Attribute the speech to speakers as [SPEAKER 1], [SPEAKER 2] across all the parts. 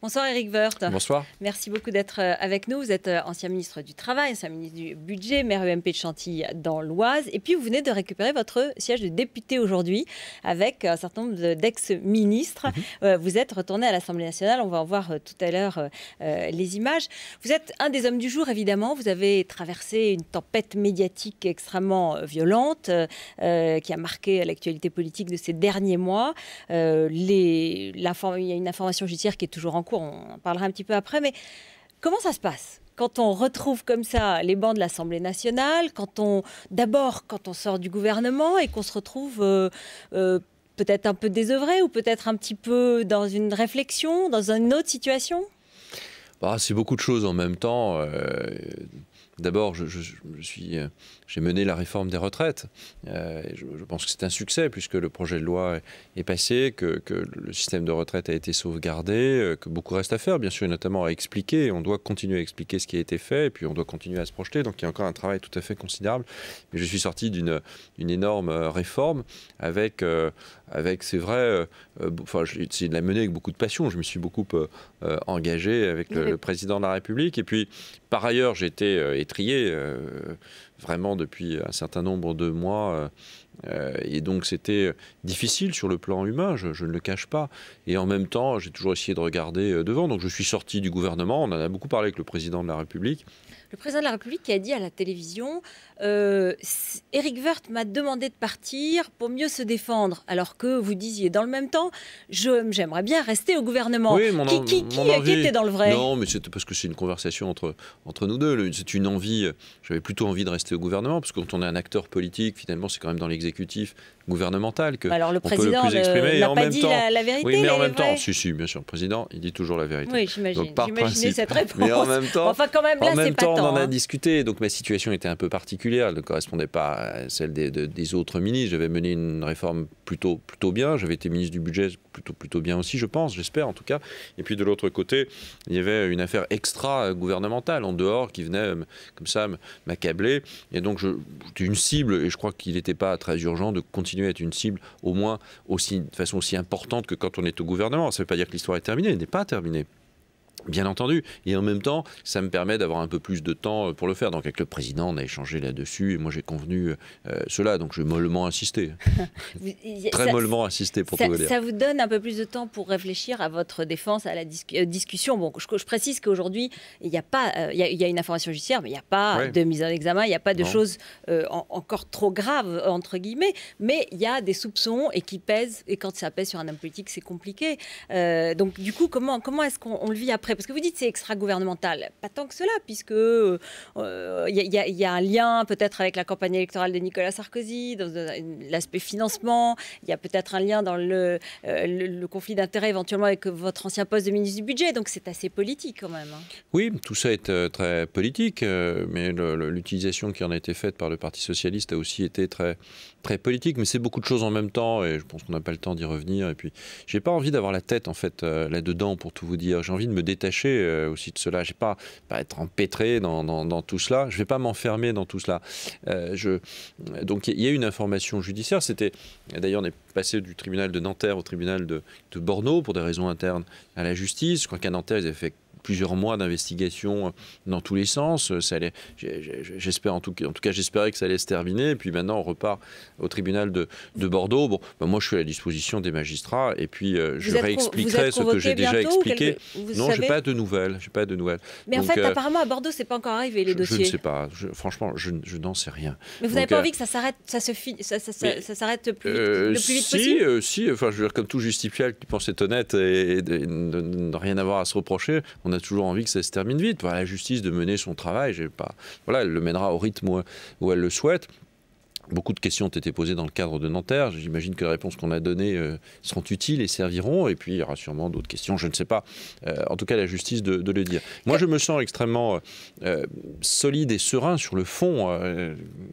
[SPEAKER 1] Bonsoir Éric Woerth.
[SPEAKER 2] Bonsoir.
[SPEAKER 1] Merci beaucoup d'être avec nous. Vous êtes ancien ministre du Travail, ancien ministre du Budget, maire UMP de Chantilly dans l'Oise. Et puis vous venez de récupérer votre siège de député aujourd'hui avec un certain nombre d'ex-ministres. Vous êtes retourné à l'Assemblée nationale. On va en voir tout à l'heure les images. Vous êtes un des hommes du jour, évidemment. Vous avez traversé une tempête médiatique extrêmement violente qui a marqué l'actualité politique de ces derniers mois. Il y a une information judiciaire qui est toujours en cours, on en parlera un petit peu après, mais comment ça se passe quand on retrouve comme ça les bancs de l'Assemblée nationale, d'abord quand on sort du gouvernement et qu'on se retrouve peut-être un peu désœuvré ou peut-être un petit peu dans une réflexion, dans une autre situation?
[SPEAKER 2] C'est beaucoup de choses en même temps. D'abord, j'ai mené la réforme des retraites. Je pense que c'est un succès puisque le projet de loi est passé, que le système de retraite a été sauvegardé, que beaucoup reste à faire, bien sûr, et notamment à expliquer. On doit continuer à expliquer ce qui a été fait et puis on doit continuer à se projeter. Donc il y a encore un travail tout à fait considérable. Mais je suis sorti d'une énorme réforme avec c'est vrai, j'ai essayé de la mener avec beaucoup de passion. Je me suis beaucoup engagé avec le président de la République. Et puis, par ailleurs, j'ai été étrillé vraiment depuis un certain nombre de mois. Et donc, c'était difficile sur le plan humain, je ne le cache pas. Et en même temps, j'ai toujours essayé de regarder devant. Donc, je suis sorti du gouvernement. On en a beaucoup parlé avec le président de la République.
[SPEAKER 1] Le président de la République qui a dit à la télévision Éric Woerth m'a demandé de partir pour mieux se défendre, alors que vous disiez dans le même temps j'aimerais bien rester au gouvernement.
[SPEAKER 2] Oui,
[SPEAKER 1] qui était dans le vrai?
[SPEAKER 2] Non, mais c'est parce que c'est une conversation entre nous deux. C'est une envie. J'avais plutôt envie de rester au gouvernement, parce que quand on est un acteur politique, finalement, c'est quand même dans l'exécutif gouvernemental que
[SPEAKER 1] alors le
[SPEAKER 2] on peut le plus exprimer.
[SPEAKER 1] n'a pas dit la vérité.
[SPEAKER 2] Oui, mais en même temps, si, bien sûr, le président, il dit toujours la vérité.
[SPEAKER 1] Oui, j'imagine. J'imaginais cette réponse.
[SPEAKER 2] Mais en même temps,
[SPEAKER 1] enfin, quand même, là, c'est pas
[SPEAKER 2] on
[SPEAKER 1] tant,
[SPEAKER 2] en a discuté. Donc ma situation était un peu particulière. Elle ne correspondait pas à celle des autres ministres. J'avais mené une réforme plutôt bien. J'avais été ministre du budget plutôt bien aussi, je pense, j'espère en tout cas. Et puis de l'autre côté, il y avait une affaire extra-gouvernementale en dehors qui venait comme ça m'accabler. Et donc j'étais une cible, et je crois qu'il n'était pas très urgent de continuer à être une cible, au moins de façon aussi importante que quand on est au gouvernement. Ça ne veut pas dire que l'histoire est terminée, elle n'est pas terminée. Bien entendu. Et en même temps, ça me permet d'avoir un peu plus de temps pour le faire. Donc avec le président, on a échangé là-dessus. Et moi, j'ai convenu cela. Donc j'ai mollement insisté. Très mollement insisté, pour tout vous dire.
[SPEAKER 1] Ça vous donne un peu plus de temps pour réfléchir à votre défense, à la discussion. Bon, je précise qu'aujourd'hui, il y a une information judiciaire, mais il n'y a pas de mise en examen, il n'y a pas de choses encore trop graves, entre guillemets. Mais il y a des soupçons et qui pèsent. Et quand ça pèse sur un homme politique, c'est compliqué. Donc du coup, comment est-ce qu'on le vit après? Parce que vous dites que c'est extra-gouvernemental. Pas tant que cela, puisque y a un lien peut-être avec la campagne électorale de Nicolas Sarkozy, dans l'aspect financement. Il y a peut-être un lien dans le conflit d'intérêts éventuellement avec votre ancien poste de ministre du Budget. Donc c'est assez politique quand même.
[SPEAKER 2] Oui, tout ça est très politique, mais l'utilisation qui en a été faite par le Parti socialiste a aussi été très, très politique. Mais c'est beaucoup de choses en même temps, et je pense qu'on n'a pas le temps d'y revenir. Et puis, j'ai pas envie d'avoir la tête en fait là-dedans, pour tout vous dire. J'ai envie de me détacher aussi de cela. Je n'ai pas être empêtré dans tout cela. Je ne vais pas m'enfermer dans tout cela. Donc il y a une information judiciaire. D'ailleurs, on est passé du tribunal de Nanterre au tribunal de Bordeaux pour des raisons internes à la justice. Je crois qu'à Nanterre, ils avaient fait plusieurs mois d'investigation dans tous les sens. J'espère en tout cas, j'espérais que ça allait se terminer. Et puis maintenant, on repart au tribunal de Bordeaux. Bon, moi, je suis à la disposition des magistrats. Et puis, je réexpliquerai ce que j'ai déjà expliqué. Non, je n'ai pas de nouvelles.
[SPEAKER 1] Mais donc, en fait, apparemment, à Bordeaux, c'est pas encore arrivé, les dossiers.
[SPEAKER 2] Je ne sais pas. Franchement, je n'en sais rien.
[SPEAKER 1] Mais vous n'avez pas envie que ça s'arrête, ça s'arrête le plus vite possible?
[SPEAKER 2] Si. Enfin, je veux dire, comme tout justiciable qui pense être honnête et de ne rien avoir à se reprocher, on a toujours envie que ça se termine vite. Voilà, la justice de mener son travail, elle le mènera au rythme où elle le souhaite. Beaucoup de questions ont été posées dans le cadre de Nanterre. J'imagine que les réponses qu'on a données seront utiles et serviront. Et puis, il y aura sûrement d'autres questions, je ne sais pas. En tout cas, la justice de le dire. Moi, je me sens extrêmement solide et serein sur le fond.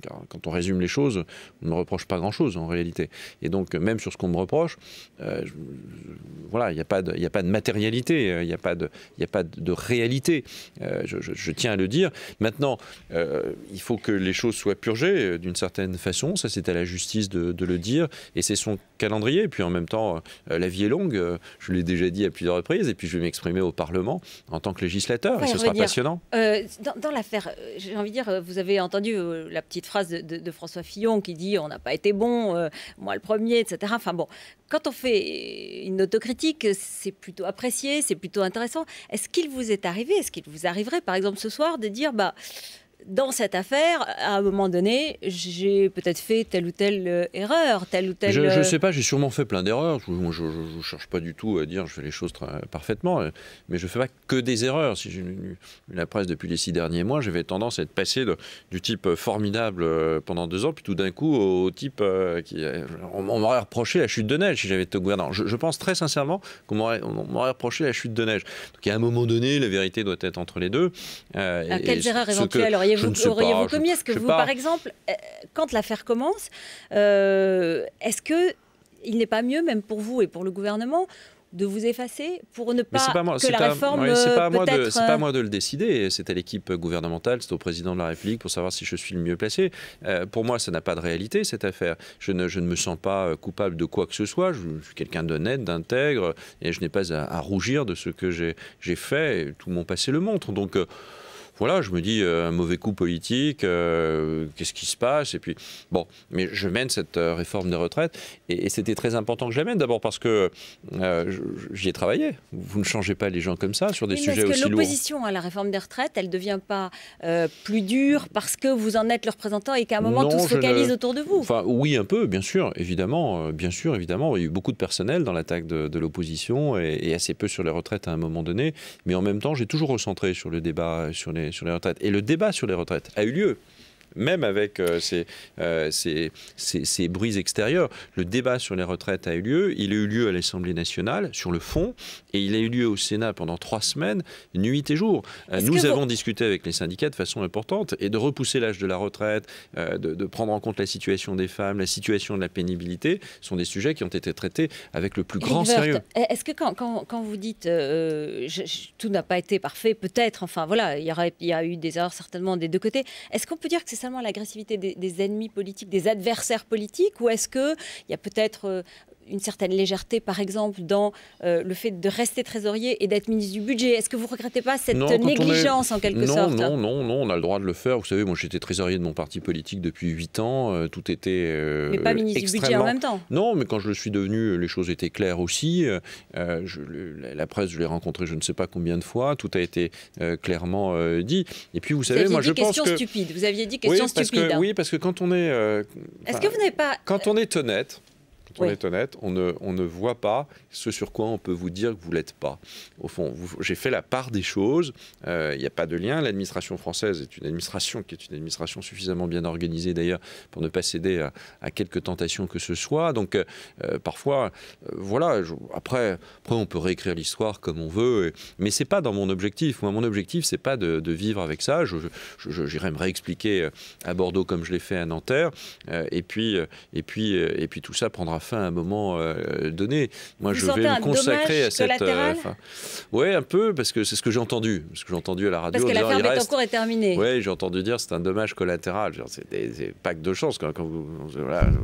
[SPEAKER 2] Car quand on résume les choses, on ne me reproche pas grand-chose, en réalité. Et donc, même sur ce qu'on me reproche, il n'y a pas de matérialité, il n'y a pas de réalité. Je tiens à le dire. Maintenant, il faut que les choses soient purgées d'une certaine façon. Ça, c'est à la justice de le dire. Et c'est son calendrier. Et puis en même temps, la vie est longue. Je l'ai déjà dit à plusieurs reprises. Et puis je vais m'exprimer au Parlement en tant que législateur. Et ce sera passionnant.
[SPEAKER 1] Dans l'affaire, j'ai envie de dire, vous avez entendu la petite phrase de François Fillon qui dit « on n'a pas été bon, moi le premier », etc. Enfin bon, quand on fait une autocritique, c'est plutôt apprécié, c'est plutôt intéressant. Est-ce qu'il vous est arrivé, est-ce qu'il vous arriverait par exemple ce soir de dire dans cette affaire, à un moment donné, j'ai peut-être fait telle ou telle erreur, telle ou telle...
[SPEAKER 2] Je ne sais pas, j'ai sûrement fait plein d'erreurs. Je ne cherche pas du tout à dire je fais les choses parfaitement, mais je ne fais pas que des erreurs. Si j'ai lu la presse depuis les 6 derniers mois, j'avais tendance à être passé du type formidable pendant 2 ans, puis tout d'un coup au type qui... On m'aurait reproché la chute de neige si j'avais été au gouvernement. Je pense très sincèrement qu'on m'aurait reproché la chute de neige. Donc à un moment donné, la vérité doit être entre les deux.
[SPEAKER 1] Quelles erreurs éventuelles auriez-vous commis? Est-ce que vous, par exemple, quand l'affaire commence, est-ce qu'il n'est pas mieux, même pour vous et pour le gouvernement, de vous effacer pour ne pas que la réforme
[SPEAKER 2] c'est pas à moi de le décider. C'est à l'équipe gouvernementale, c'est au président de la République pour savoir si je suis le mieux placé. Pour moi, ça n'a pas de réalité, cette affaire. Je ne me sens pas coupable de quoi que ce soit. Je suis quelqu'un d'honnête, d'intègre, et je n'ai pas à rougir de ce que j'ai fait. Et tout mon passé le montre. Donc... voilà, je me dis, un mauvais coup politique, qu'est-ce qui se passe? Et puis, bon, mais je mène cette réforme des retraites, et c'était très important que je la mène, d'abord parce que j'y ai travaillé. Vous ne changez pas les gens comme ça sur des sujets aussi lourds.
[SPEAKER 1] Est-ce que l'opposition à la réforme des retraites, elle ne devient pas plus dure parce que vous en êtes le représentant et qu'à un moment, tout se focalise autour de vous?
[SPEAKER 2] Enfin, oui, un peu, bien sûr, évidemment. Bien sûr, évidemment. Il y a eu beaucoup de personnel dans l'attaque de l'opposition et assez peu sur les retraites à un moment donné. Mais en même temps, j'ai toujours recentré sur le débat sur les retraites. Et le débat sur les retraites a eu lieu. Même avec ces bruits extérieurs, le débat sur les retraites a eu lieu. Il a eu lieu à l'Assemblée nationale, sur le fond, et il a eu lieu au Sénat pendant 3 semaines, nuit et jour. Nous avons discuté avec les syndicats de façon importante, et de repousser l'âge de la retraite, de prendre en compte la situation des femmes, la situation de la pénibilité, sont des sujets qui ont été traités avec le plus grand sérieux.
[SPEAKER 1] Est-ce que quand vous dites tout n'a pas été parfait, peut-être, enfin voilà, il y a eu des erreurs certainement des deux côtés, est-ce qu'on peut dire que c'est seulement l'agressivité des ennemis politiques, des adversaires politiques, ou est-ce qu'il y a peut-être une certaine légèreté, par exemple, dans le fait de rester trésorier et d'être ministre du budget? Est-ce que vous ne regrettez pas cette négligence, en quelque sorte?
[SPEAKER 2] Non, on a le droit de le faire. Vous savez, moi, j'étais trésorier de mon parti politique depuis 8 ans. Tout était
[SPEAKER 1] mais pas ministre du budget en même temps?
[SPEAKER 2] Non, mais quand je le suis devenu, les choses étaient claires aussi. La presse, je l'ai rencontrée je ne sais pas combien de fois. Tout a été clairement dit. Et puis, vous savez, moi, je pense que...
[SPEAKER 1] Vous aviez dit question stupide.
[SPEAKER 2] Oui, parce que quand on est...
[SPEAKER 1] Est-ce que vous n'avez pas...
[SPEAKER 2] Quand on est honnête... On est honnête, on ne voit pas ce sur quoi on peut vous dire que vous ne l'êtes pas. Au fond, j'ai fait la part des choses. Il n'y a pas de lien. L'administration française est une administration qui est une administration suffisamment bien organisée d'ailleurs pour ne pas céder à quelque tentation que ce soit. Donc parfois, voilà. Après, on peut réécrire l'histoire comme on veut, mais c'est pas dans mon objectif. Moi, mon objectif, c'est pas de vivre avec ça. J'irai me réexpliquer à Bordeaux comme je l'ai fait à Nanterre, et puis tout ça prendra fin à un moment donné. Moi, je vais me consacrer à cette... oui, un peu, parce que c'est ce que j'ai entendu. Ce que j'ai entendu à la radio.
[SPEAKER 1] Parce que l'affaire Bettencourt est terminée.
[SPEAKER 2] Oui, j'ai entendu dire c'est un dommage collatéral. C'est des packs de chance. Quand vous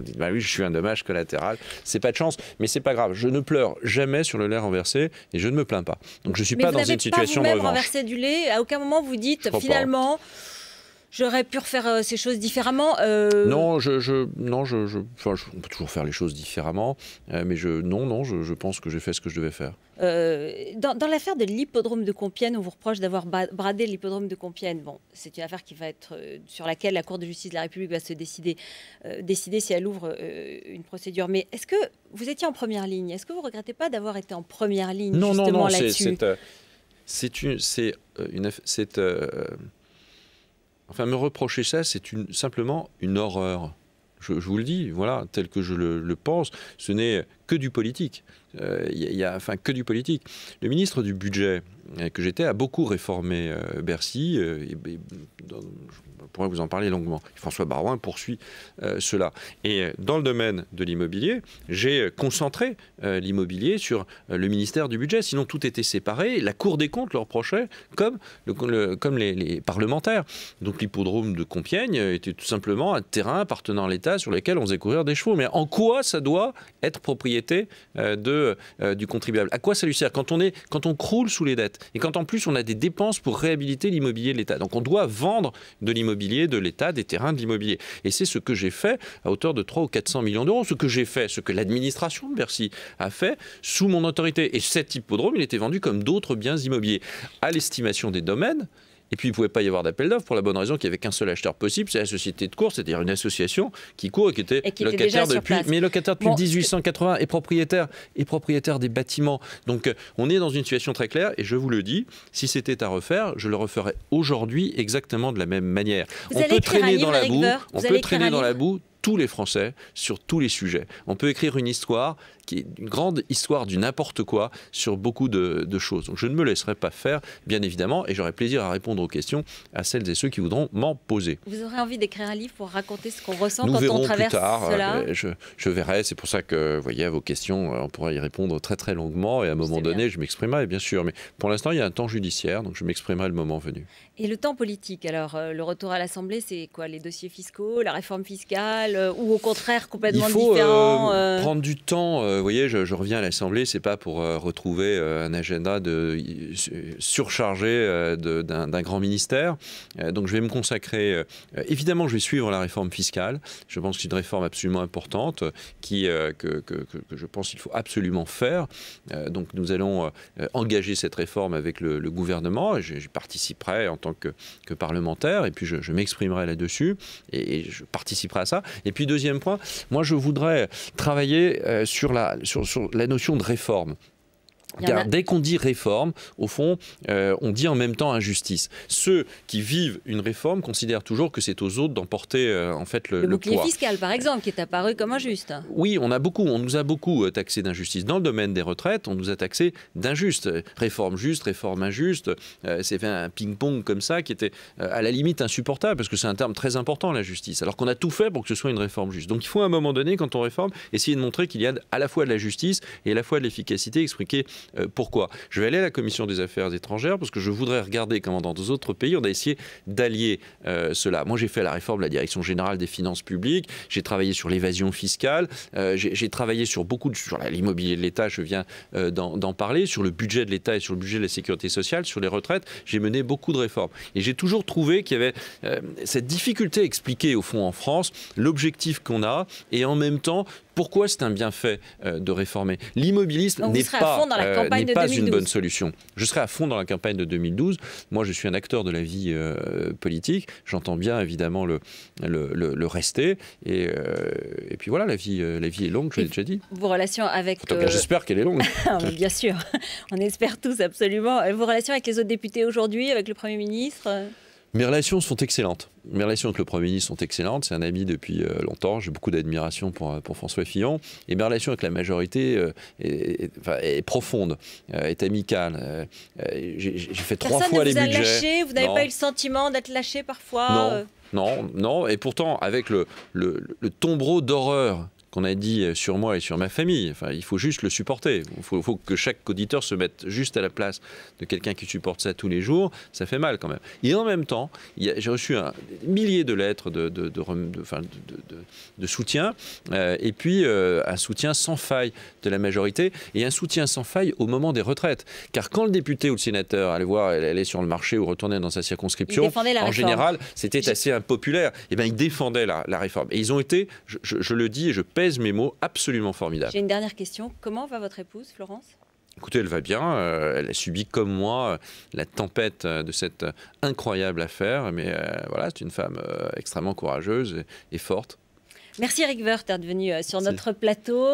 [SPEAKER 2] dites, bah oui, je suis un dommage collatéral. C'est pas de chance, mais c'est pas grave. Je ne pleure jamais sur le lait renversé et je ne me plains pas. Donc je suis pas dans une situation de revanche.
[SPEAKER 1] Vous n'avez pas renversé du lait. À aucun moment vous dites finalement... J'aurais pu refaire ces choses différemment.
[SPEAKER 2] Non, on peut toujours faire les choses différemment, mais je pense que j'ai fait ce que je devais faire.
[SPEAKER 1] Dans l'affaire de l'hippodrome de Compiègne, on vous reproche d'avoir bradé l'hippodrome de Compiègne. Bon, c'est une affaire qui va être sur laquelle la Cour de justice de la République va se décider si elle ouvre une procédure. Mais est-ce que vous étiez en première ligne? Est-ce que vous ne regrettez pas d'avoir été en première ligne justement là-dessus?
[SPEAKER 2] Enfin, me reprocher ça, c'est simplement une horreur. Je vous le dis, voilà, tel que je le pense. Ce n'est que du politique. Enfin, que du politique. Le ministre du Budget que j'étais a beaucoup réformé Bercy. Je pourrais vous en parler longuement. François Baroin poursuit cela. Et dans le domaine de l'immobilier, j'ai concentré l'immobilier sur le ministère du Budget. Sinon, tout était séparé. La Cour des comptes le reprochait comme les parlementaires. Donc l'hippodrome de Compiègne était tout simplement un terrain appartenant à l'État sur lequel on faisait courir des chevaux. Mais en quoi ça doit être propriété du contribuable? À quoi ça lui sert quand on croule sous les dettes et quand en plus on a des dépenses pour réhabiliter l'immobilier de l'État? Donc on doit vendre de l'immobilier de l'État, des terrains de l'immobilier. Et c'est ce que j'ai fait à hauteur de 300 ou 400 millions d'euros. Ce que l'administration de Bercy a fait sous mon autorité. Et cet hippodrome, il était vendu comme d'autres biens immobiliers. À l'estimation des domaines. Et puis, il ne pouvait pas y avoir d'appel d'offres pour la bonne raison qu'il n'y avait qu'un seul acheteur possible, c'est la société de course, c'est-à-dire une association qui court et qui était locataire depuis 1880 et propriétaire des bâtiments. Donc, on est dans une situation très claire et je vous le dis, si c'était à refaire, je le referais aujourd'hui exactement de la même manière. On peut traîner dans la boue tous les Français sur tous les sujets. On peut écrire une histoire qui est une grande histoire du n'importe quoi sur beaucoup de choses. Donc je ne me laisserai pas faire, bien évidemment, et j'aurai plaisir à répondre aux questions à celles et ceux qui voudront m'en poser.
[SPEAKER 1] Vous aurez envie d'écrire un livre pour raconter ce qu'on ressent quand on traverse cela?
[SPEAKER 2] Je verrai, c'est pour ça que, vous voyez, à vos questions, on pourra y répondre très très longuement, et à un moment donné, je m'exprimerai, bien sûr. Mais pour l'instant, il y a un temps judiciaire, donc je m'exprimerai le moment venu.
[SPEAKER 1] Et le temps politique, alors, le retour à l'Assemblée, c'est quoi? Les dossiers fiscaux, la réforme fiscale, ou au contraire complètement différent?
[SPEAKER 2] Il faut prendre du temps. Vous voyez, je reviens à l'Assemblée, c'est pas pour retrouver un agenda surchargé d'un grand ministère. Donc je vais me consacrer. Évidemment, je vais suivre la réforme fiscale. Je pense que c'est une réforme absolument importante que je pense qu'il faut absolument faire. Donc nous allons engager cette réforme avec le gouvernement. J'y participerai en tant que parlementaire et puis je m'exprimerai là-dessus et je participerai à ça. Et puis deuxième point, moi je voudrais travailler sur la notion de réforme. Car dès qu'on dit réforme, au fond, on dit en même temps injustice. Ceux qui vivent une réforme considèrent toujours que c'est aux autres d'emporter en fait le
[SPEAKER 1] bouclier
[SPEAKER 2] poids.
[SPEAKER 1] fiscal, par exemple, qui est apparu comme injuste.
[SPEAKER 2] Oui, on nous a beaucoup taxé d'injustice. Dans le domaine des retraites, on nous a taxé d'injuste. Réforme juste, réforme injuste. C'est fait un ping-pong comme ça qui était à la limite insupportable parce que c'est un terme très important, la justice. Alors qu'on a tout fait pour que ce soit une réforme juste. Donc il faut à un moment donné, quand on réforme, essayer de montrer qu'il y a à la fois de la justice et à la fois de l'efficacité, expliquer pourquoi. Je vais aller à la Commission des Affaires étrangères parce que je voudrais regarder comment dans d'autres pays on a essayé d'allier cela. Moi j'ai fait la réforme de la Direction Générale des Finances Publiques, j'ai travaillé sur l'évasion fiscale, j'ai travaillé sur sur l'immobilier de l'État, je viens d'en parler, sur le budget de l'État et sur le budget de la Sécurité sociale, sur les retraites, j'ai mené beaucoup de réformes. Et j'ai toujours trouvé qu'il y avait cette difficulté à expliquer au fond en France l'objectif qu'on a et en même temps pourquoi c'est un bienfait de réformer. L'immobilisme n'est pas une bonne solution. Je serai à fond dans la campagne de 2012. Moi, je suis un acteur de la vie politique. J'entends bien, évidemment, le rester. Et puis voilà, la vie est longue, je l'ai déjà dit.
[SPEAKER 1] Vos relations avec...
[SPEAKER 2] J'espère qu'elle est longue.
[SPEAKER 1] Bien sûr, on espère tous, absolument. Vos relations avec les autres députés aujourd'hui, avec le Premier ministre?
[SPEAKER 2] Mes relations sont excellentes. Mes relations avec le Premier ministre sont excellentes. C'est un ami depuis longtemps. J'ai beaucoup d'admiration pour François Fillon. Et mes relations avec la majorité est profonde, est amicale. J'ai fait 3 fois les budgets.
[SPEAKER 1] Personne ne vous a lâché? Vous n'avez pas eu le sentiment d'être lâché parfois?
[SPEAKER 2] Non. Et pourtant, avec le tombereau d'horreur qu'on a dit sur moi et sur ma famille. Enfin, il faut juste le supporter. Il faut que chaque auditeur se mette juste à la place de quelqu'un qui supporte ça tous les jours. Ça fait mal quand même. Et en même temps, j'ai reçu des milliers de lettres de soutien et puis un soutien sans faille de la majorité et un soutien sans faille au moment des retraites. Car quand le député ou le sénateur allait sur le marché ou retournait dans sa circonscription, en général, c'était assez impopulaire. Et bien, ils défendaient la réforme. Et ils ont été, je le dis et je pèse mes mots, absolument formidables.
[SPEAKER 1] J'ai une dernière question. Comment va votre épouse, Florence ?
[SPEAKER 2] Écoutez, elle va bien. Elle a subi, comme moi, la tempête de cette incroyable affaire. Mais voilà, c'est une femme extrêmement courageuse et forte.
[SPEAKER 1] Merci Eric Woerth d'être venu sur notre plateau.